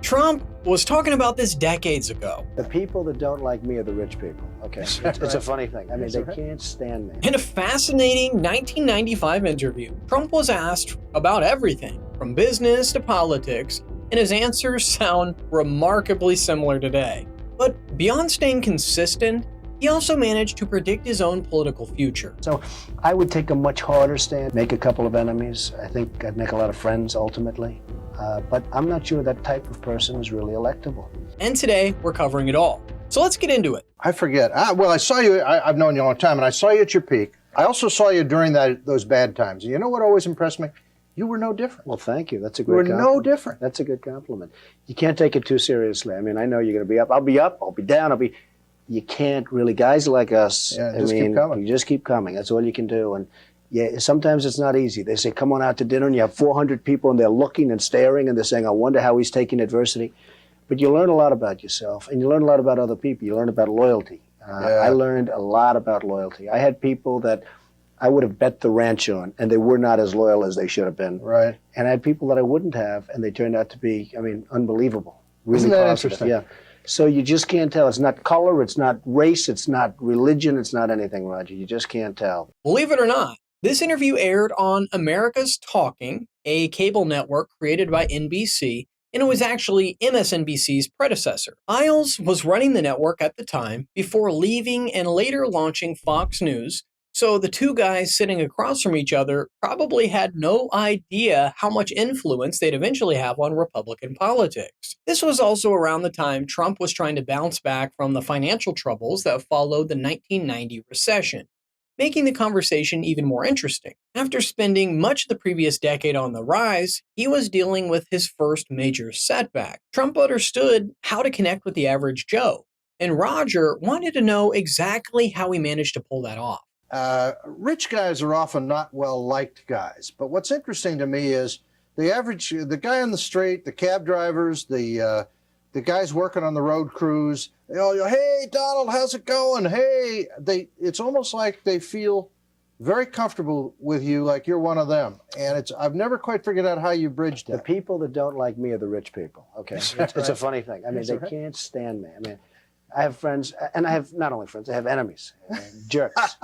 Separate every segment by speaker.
Speaker 1: Trump was talking about this decades ago.
Speaker 2: The people that don't like me are the rich people, okay? It's a funny thing. I mean, they can't stand me.
Speaker 1: In a fascinating 1995 interview, Trump was asked about everything, from business to politics, and his answers sound remarkably similar today. But beyond staying consistent, he also managed to predict his own political future.
Speaker 2: So I would take a much harder stand, make a couple of enemies. I think I'd make a lot of friends ultimately. But I'm not sure that type of person is really electable.
Speaker 1: And today, we're covering it all. So let's get into it.
Speaker 3: I forget. Well, I saw you, I've known you a long time, and I saw you at your peak. I also saw you during those bad times. And you know what always impressed me? You were no different.
Speaker 2: Well, thank you. That's a great compliment.
Speaker 3: You were no different.
Speaker 2: That's a good compliment. You can't take it too seriously. I mean, I know you're going to be up. I'll be up. I'll be down. You can't really, guys like us,
Speaker 3: keep coming.
Speaker 2: You just keep coming. That's all you can do. And yeah, sometimes it's not easy. They say, come on out to dinner, and you have 400 people, and they're looking and staring, and they're saying, I wonder how he's taking adversity. But you learn a lot about yourself, and you learn a lot about other people. You learn about loyalty. I learned a lot about loyalty. I had people that I would have bet the ranch on, and they were not as loyal as they should have been.
Speaker 3: Right.
Speaker 2: And I had people that I wouldn't have, and they turned out to be, unbelievable. Really
Speaker 3: Isn't that
Speaker 2: positive.
Speaker 3: interesting?
Speaker 2: Yeah. So you just can't tell. It's not color, it's not race, it's not religion, it's not anything, Roger. You just can't tell.
Speaker 1: Believe it or not, this interview aired on America's Talking, a cable network created by NBC, and it was actually MSNBC's predecessor. Ailes was running the network at the time before leaving and later launching Fox News, so the two guys sitting across from each other probably had no idea how much influence they'd eventually have on Republican politics. This was also around the time Trump was trying to bounce back from the financial troubles that followed the 1990 recession, making the conversation even more interesting. After spending much of the previous decade on the rise, he was dealing with his first major setback. Trump understood how to connect with the average Joe, and Roger wanted to know exactly how he managed to pull that off.
Speaker 3: Rich guys are often not well-liked guys, but what's interesting to me is the guy on the street, the cab drivers, the guys working on the road crews, they all go, hey, Donald, how's it going? Hey, it's almost like they feel very comfortable with you, like you're one of them. And I've never quite figured out how you bridge that.
Speaker 2: The people that don't like me are the rich people, okay? It's a funny thing. I mean, they can't stand me. I mean, I have friends, and I have not only friends, I have enemies, jerks.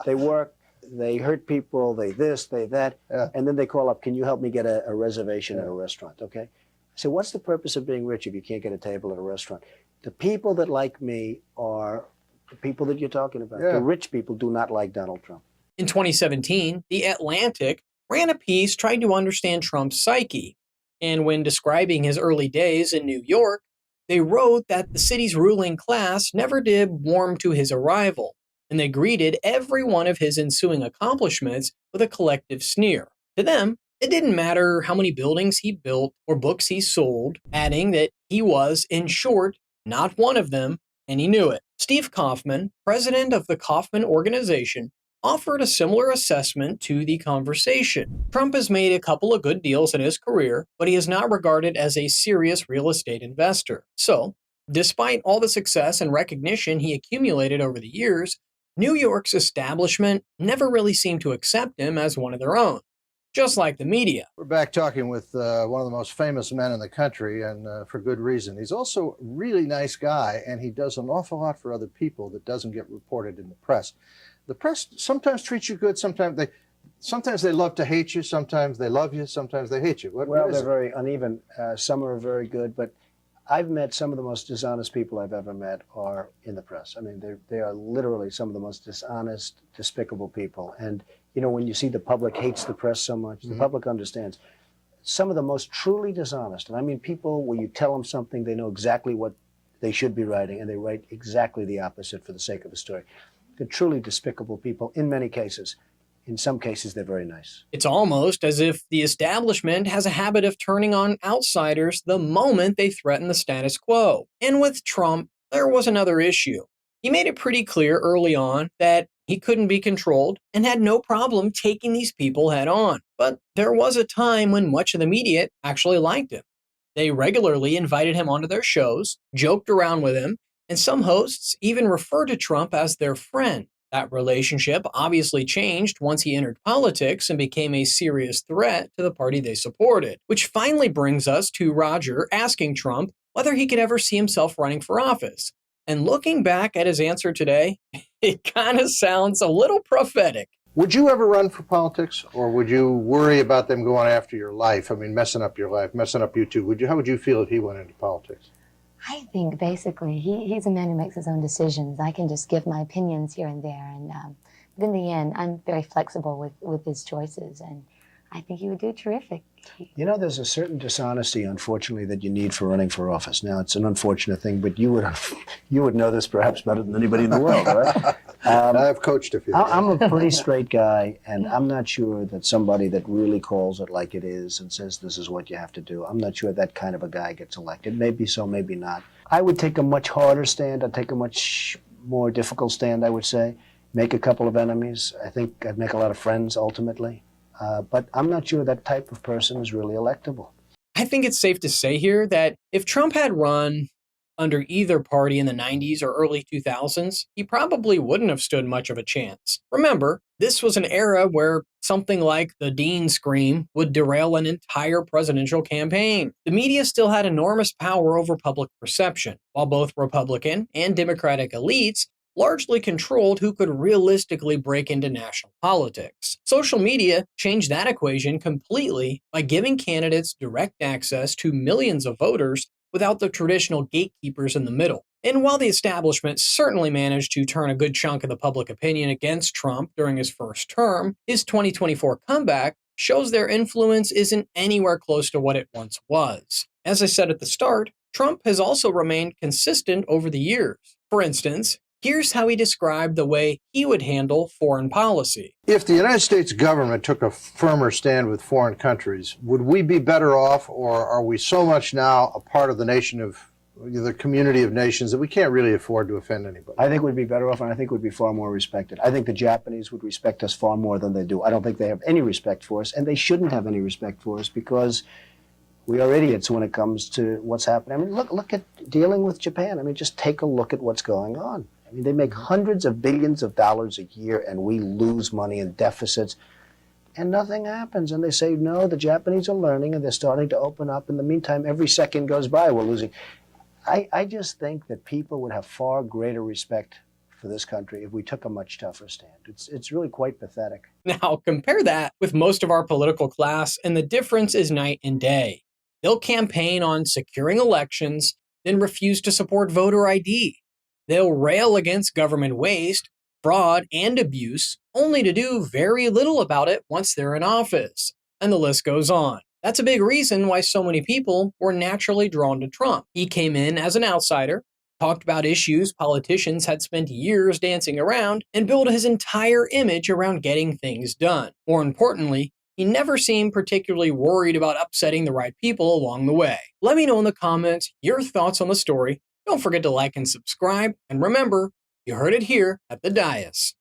Speaker 2: They work, they hurt people, they this, they that, and then they call up, can you help me get a reservation at a restaurant, okay? I say, what's the purpose of being rich if you can't get a table at a restaurant? The people that like me are the people that you're talking about. The rich people do not like Donald Trump.
Speaker 1: In 2017, The Atlantic ran a piece trying to understand Trump's psyche, and when describing his early days in New York, they wrote that the city's ruling class never did warm to his arrival, and they greeted every one of his ensuing accomplishments with a collective sneer. To them, it didn't matter how many buildings he built or books he sold, adding that he was, in short, not one of them, and he knew it. Steve Kaufman, president of the Kaufman Organization, offered a similar assessment to the conversation. Trump has made a couple of good deals in his career, but he is not regarded as a serious real estate investor. So, despite all the success and recognition he accumulated over the years, New York's establishment never really seemed to accept him as one of their own, just like the media.
Speaker 3: We're back talking with one of the most famous men in the country, and for good reason. He's also a really nice guy, and he does an awful lot for other people that doesn't get reported in the press. The press sometimes treats you good, sometimes they love to hate you, sometimes they love you, sometimes they hate you.
Speaker 2: Well, they're very uneven. Some are very good, but I've met some of the most dishonest people I've ever met are in the press. I mean, they are literally some of the most dishonest, despicable people. And, you know, when you see the public hates the press so much, the public understands. Some of the most truly dishonest, and I mean people where you tell them something, they know exactly what they should be writing, and they write exactly the opposite for the sake of a story. They're truly despicable people in many cases. In some cases, they're very nice.
Speaker 1: It's almost as if the establishment has a habit of turning on outsiders the moment they threaten the status quo. And with Trump, there was another issue. He made it pretty clear early on that he couldn't be controlled and had no problem taking these people head on. But there was a time when much of the media actually liked him. They regularly invited him onto their shows, joked around with him, and some hosts even refer to Trump as their friend. That relationship obviously changed once he entered politics and became a serious threat to the party they supported, which finally brings us to Roger asking Trump whether he could ever see himself running for office. And looking back at his answer today, it kind of sounds a little prophetic.
Speaker 3: Would you ever run for politics, or would you worry about them going after your life? I mean, messing up your life, messing up you too. How would you feel if he went into politics?
Speaker 4: I think basically he's a man who makes his own decisions. I can just give my opinions here and there. And but in the end, I'm very flexible with his choices. And I think he would do terrific.
Speaker 2: You know, there's a certain dishonesty, unfortunately, that you need for running for office. Now, it's an unfortunate thing, but you would know this perhaps better than anybody in the world, right?
Speaker 3: I've coached a few.
Speaker 2: I'm a pretty straight guy, and I'm not sure that somebody that really calls it like it is and says this is what you have to do, I'm not sure that kind of a guy gets elected. Maybe so, maybe not. I would take a much harder stand. I'd take a much more difficult stand, I would say. Make a couple of enemies. I think I'd make a lot of friends, ultimately. But I'm not sure that type of person is really electable.
Speaker 1: I think it's safe to say here that if Trump had run under either party in the 90s or early 2000s, he probably wouldn't have stood much of a chance. Remember, this was an era where something like the Dean scream would derail an entire presidential campaign. The media still had enormous power over public perception, while both Republican and Democratic elites largely controlled who could realistically break into national politics. Social media changed that equation completely by giving candidates direct access to millions of voters without the traditional gatekeepers in the middle. And while the establishment certainly managed to turn a good chunk of the public opinion against Trump during his first term, his 2024 comeback shows their influence isn't anywhere close to what it once was. As I said at the start, Trump has also remained consistent over the years. For instance, here's how he described the way he would handle foreign policy.
Speaker 3: If the United States government took a firmer stand with foreign countries, would we be better off, or are we so much now a part of the nation of the community of nations that we can't really afford to offend anybody?
Speaker 2: I think we'd be better off, and I think we'd be far more respected. I think the Japanese would respect us far more than they do. I don't think they have any respect for us, and they shouldn't have any respect for us because we are idiots when it comes to what's happening. I mean, look at dealing with Japan. I mean, just take a look at what's going on. I mean, they make hundreds of billions of dollars a year, and we lose money in deficits, and nothing happens. And they say, no, the Japanese are learning, and they're starting to open up. In the meantime, every second goes by, we're losing. I just think that people would have far greater respect for this country if we took a much tougher stand. It's really quite pathetic.
Speaker 1: Now, compare that with most of our political class, and the difference is night and day. They'll campaign on securing elections, then refuse to support voter ID. They'll rail against government waste, fraud, and abuse, only to do very little about it once they're in office. And the list goes on. That's a big reason why so many people were naturally drawn to Trump. He came in as an outsider, talked about issues politicians had spent years dancing around, and built his entire image around getting things done. More importantly, he never seemed particularly worried about upsetting the right people along the way. Let me know in the comments your thoughts on the story. Don't forget to like and subscribe, and remember, you heard it here at the Dais.